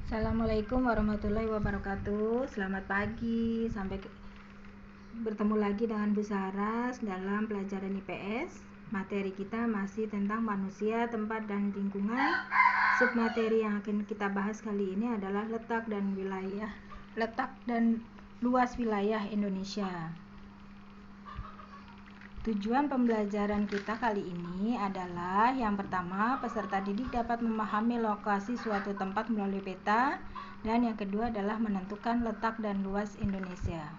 Assalamualaikum warahmatullahi wabarakatuh. Selamat pagi, bertemu lagi dengan Bu Saras dalam pelajaran IPS. Materi kita masih tentang manusia, tempat, dan lingkungan. Submateri yang akan kita bahas kali ini adalah letak dan luas wilayah Indonesia. Tujuan pembelajaran kita kali ini adalah yang pertama, peserta didik dapat memahami lokasi suatu tempat melalui peta, dan yang kedua adalah menentukan letak dan luas Indonesia.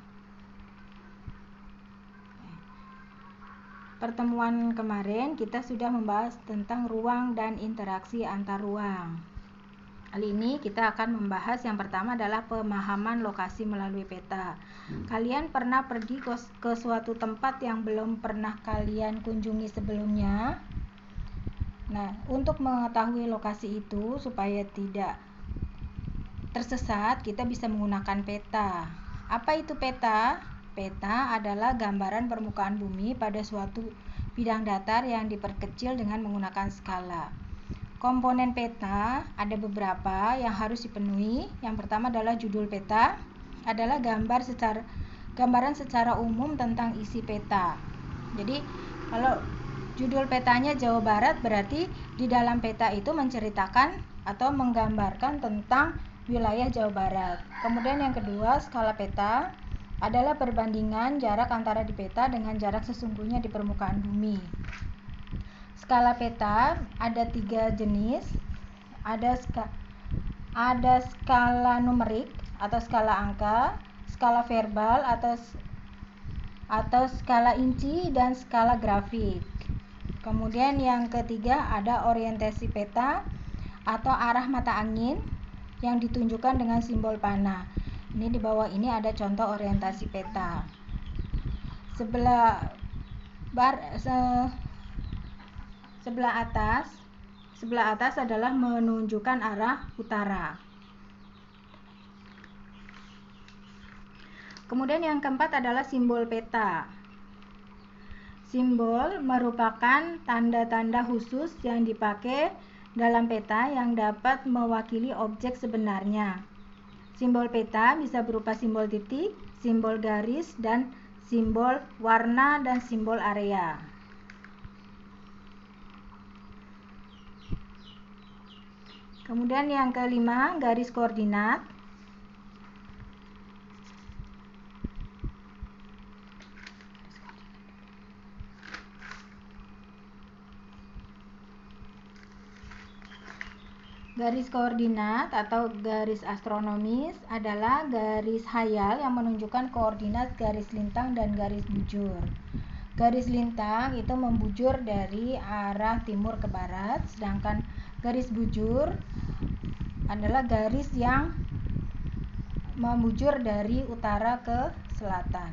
Pertemuan kemarin kita sudah membahas tentang ruang dan interaksi antar ruang. Kali ini kita akan membahas yang pertama adalah pemahaman lokasi melalui peta. Kalian pernah pergi ke suatu tempat yang belum pernah kalian kunjungi sebelumnya? Nah, untuk mengetahui lokasi itu supaya tidak tersesat, kita bisa menggunakan peta. Apa itu peta? Peta adalah gambaran permukaan bumi pada suatu bidang datar yang diperkecil dengan menggunakan skala. Komponen peta ada beberapa yang harus dipenuhi. Yang pertama adalah judul peta, adalah gambaran secara umum tentang isi peta. Jadi kalau judul petanya Jawa Barat, berarti di dalam peta itu menceritakan atau menggambarkan tentang wilayah Jawa Barat. Kemudian yang kedua, skala peta adalah perbandingan jarak antara di peta dengan jarak sesungguhnya di permukaan bumi. Skala peta ada 3 jenis. Ada skala numerik atau skala angka, skala verbal atau skala inci, dan skala grafik. Kemudian yang ketiga ada orientasi peta atau arah mata angin yang ditunjukkan dengan simbol panah. Ini di bawah ini ada contoh orientasi peta. Sebelah atas adalah menunjukkan arah utara. Kemudian yang keempat adalah simbol peta. Simbol merupakan tanda-tanda khusus yang dipakai dalam peta yang dapat mewakili objek sebenarnya. Simbol peta bisa berupa simbol titik, simbol garis, dan simbol warna dan simbol area. Kemudian yang kelima, garis koordinat. Garis koordinat atau garis astronomis adalah garis hayal yang menunjukkan koordinat garis lintang dan garis bujur. Garis lintang itu membujur dari arah timur ke barat, sedangkan garis bujur adalah garis yang membujur dari utara ke selatan.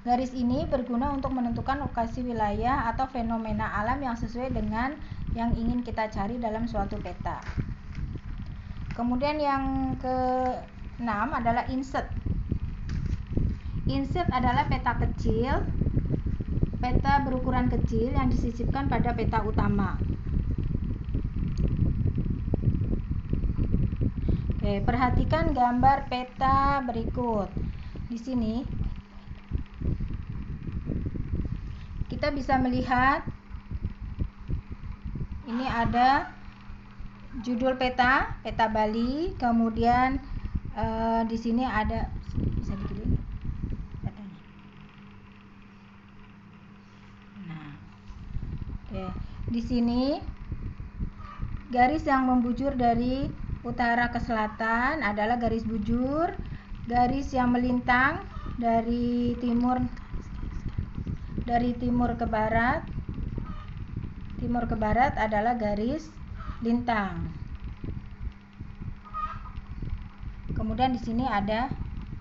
Garis ini berguna untuk menentukan lokasi wilayah atau fenomena alam yang sesuai dengan yang ingin kita cari dalam suatu peta. Kemudian yang ke-6 adalah insert. Insert adalah peta kecil, peta berukuran kecil yang disisipkan pada peta utama. Oke, perhatikan gambar peta berikut. Di sini kita bisa melihat ini ada judul peta Bali, kemudian di sini ada bisa digini petanya. Nah, oke. Di sini garis yang membujur dari utara ke selatan adalah garis bujur. Garis yang melintang dari timur ke barat adalah garis lintang. Kemudian di sini ada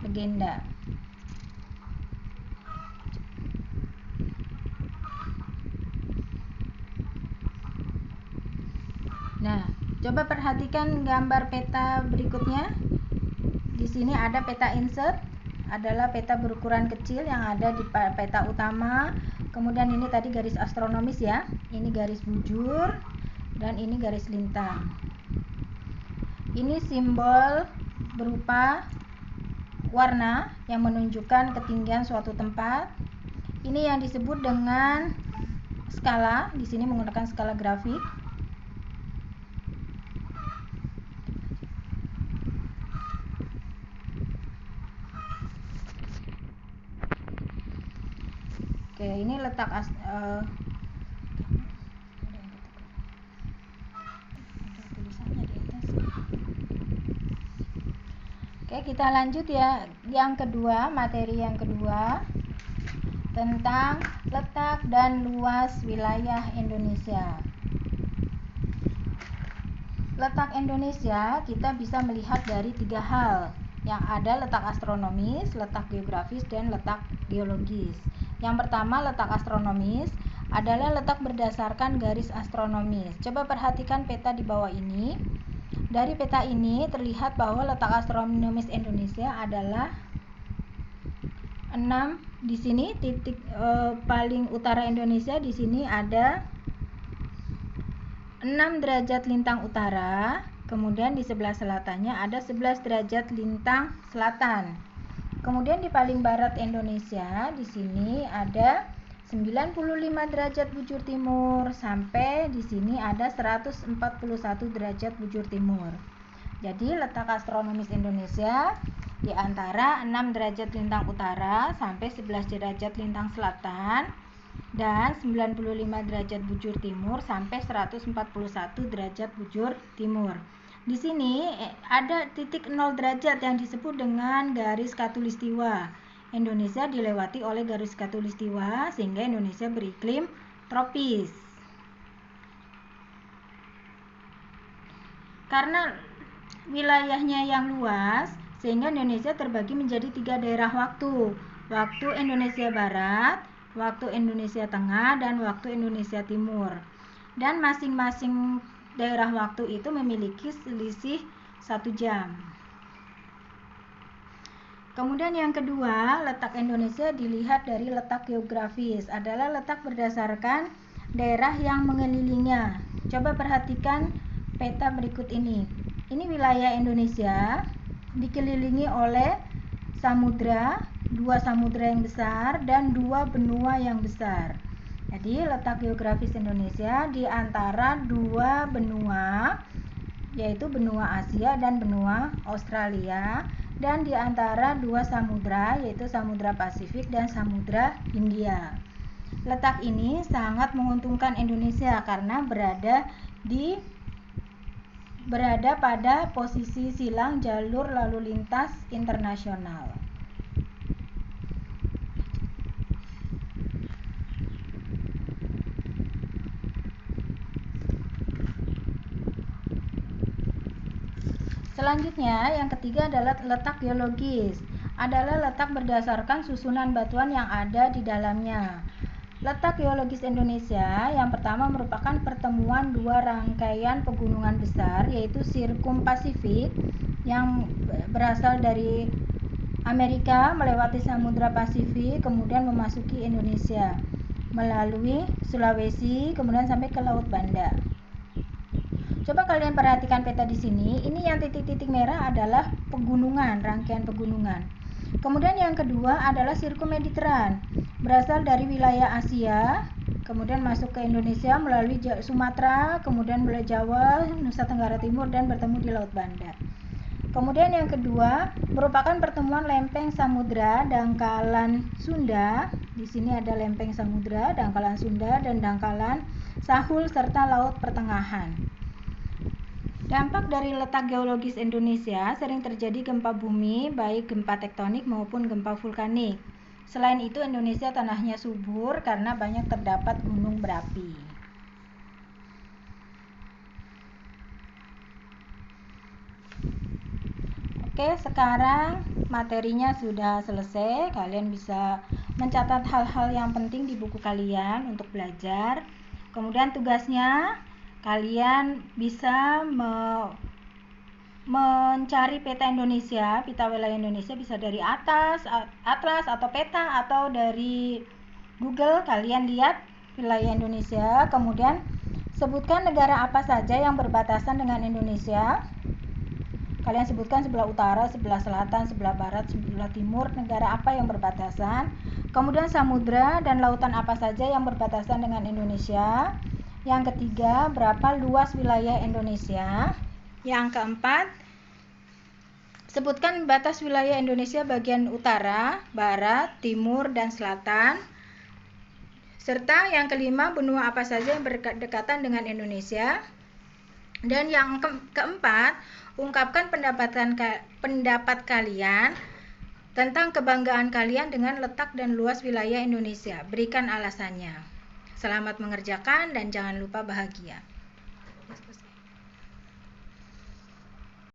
legenda. Nah, coba perhatikan gambar peta berikutnya. Di sini ada peta insert, adalah peta berukuran kecil yang ada di peta utama. Kemudian ini tadi garis astronomis ya. Ini garis bujur dan ini garis lintang. Ini simbol berupa warna yang menunjukkan ketinggian suatu tempat. Ini yang disebut dengan skala, di sini menggunakan skala grafik. Oke, ini letak Oke, kita lanjut ya. Yang kedua, materi yang kedua tentang letak dan luas wilayah Indonesia. Letak Indonesia kita bisa melihat dari 3 hal, yang ada letak astronomis, letak geografis, dan letak geologis. Yang pertama, letak astronomis adalah letak berdasarkan garis astronomis. Coba perhatikan peta di bawah ini. Dari peta ini terlihat bahwa letak astronomis Indonesia adalah 6. Di sini titik paling utara Indonesia, di sini ada 6 derajat lintang utara, kemudian di sebelah selatannya ada 11 derajat lintang selatan. Kemudian di paling barat Indonesia di sini ada 95 derajat bujur timur sampai di sini ada 141 derajat bujur timur. Jadi letak astronomis Indonesia di antara 6 derajat lintang utara sampai 11 derajat lintang selatan dan 95 derajat bujur timur sampai 141 derajat bujur timur. Di sini ada titik 0 derajat yang disebut dengan garis khatulistiwa. Indonesia dilewati oleh garis khatulistiwa sehingga Indonesia beriklim tropis. Karena wilayahnya yang luas, sehingga Indonesia terbagi menjadi 3 daerah waktu. Waktu Indonesia Barat, waktu Indonesia Tengah, dan waktu Indonesia Timur. Dan masing-masing daerah waktu itu memiliki selisih 1 jam. Kemudian yang kedua, letak Indonesia dilihat dari letak geografis, adalah letak berdasarkan daerah yang mengelilinginya. Coba perhatikan peta berikut ini. Ini wilayah Indonesia dikelilingi oleh samudra, 2 samudra yang besar dan 2 benua yang besar. Jadi letak geografis Indonesia di antara 2 benua, yaitu benua Asia dan benua Australia, dan di antara 2 samudra, yaitu Samudra Pasifik dan Samudra Hindia. Letak ini sangat menguntungkan Indonesia karena berada pada posisi silang jalur lalu lintas internasional. Selanjutnya, yang ketiga adalah letak geologis. Adalah letak berdasarkan susunan batuan yang ada di dalamnya. Letak geologis Indonesia yang pertama merupakan pertemuan 2 rangkaian pegunungan besar, yaitu Sirkum Pasifik yang berasal dari Amerika melewati Samudra Pasifik kemudian memasuki Indonesia melalui Sulawesi kemudian sampai ke Laut Banda. Coba kalian perhatikan peta di sini. Ini yang titik-titik merah adalah pegunungan, rangkaian pegunungan. Kemudian yang kedua adalah Sirkum Mediteran, berasal dari wilayah Asia, kemudian masuk ke Indonesia melalui Sumatera, kemudian melalui Jawa, Nusa Tenggara Timur, dan bertemu di Laut Banda. Kemudian yang kedua merupakan pertemuan lempeng samudra dangkalan Sunda. Di sini ada lempeng samudra, dangkalan Sunda, dan dangkalan Sahul serta Laut Pertengahan. Dampak dari letak geologis Indonesia sering terjadi gempa bumi, baik gempa tektonik maupun gempa vulkanik. Selain itu, Indonesia tanahnya subur karena banyak terdapat gunung berapi. Oke, sekarang materinya sudah selesai. Kalian bisa mencatat hal-hal yang penting di buku kalian untuk belajar. Kemudian tugasnya kalian bisa mencari peta Indonesia, peta wilayah Indonesia bisa dari atlas atau peta atau dari Google. Kalian lihat wilayah Indonesia, kemudian sebutkan negara apa saja yang berbatasan dengan Indonesia. Kalian sebutkan sebelah utara, sebelah selatan, sebelah barat, sebelah timur, negara apa yang berbatasan. Kemudian samudra dan lautan apa saja yang berbatasan dengan Indonesia. Yang ketiga, berapa luas wilayah Indonesia. Yang keempat, sebutkan batas wilayah Indonesia bagian utara, barat, timur, dan selatan. Serta yang kelima, benua apa saja yang berdekatan dengan Indonesia. Dan yang keempat, ungkapkan pendapat kalian tentang kebanggaan kalian dengan letak dan luas wilayah Indonesia. Berikan alasannya. Selamat mengerjakan dan jangan lupa bahagia.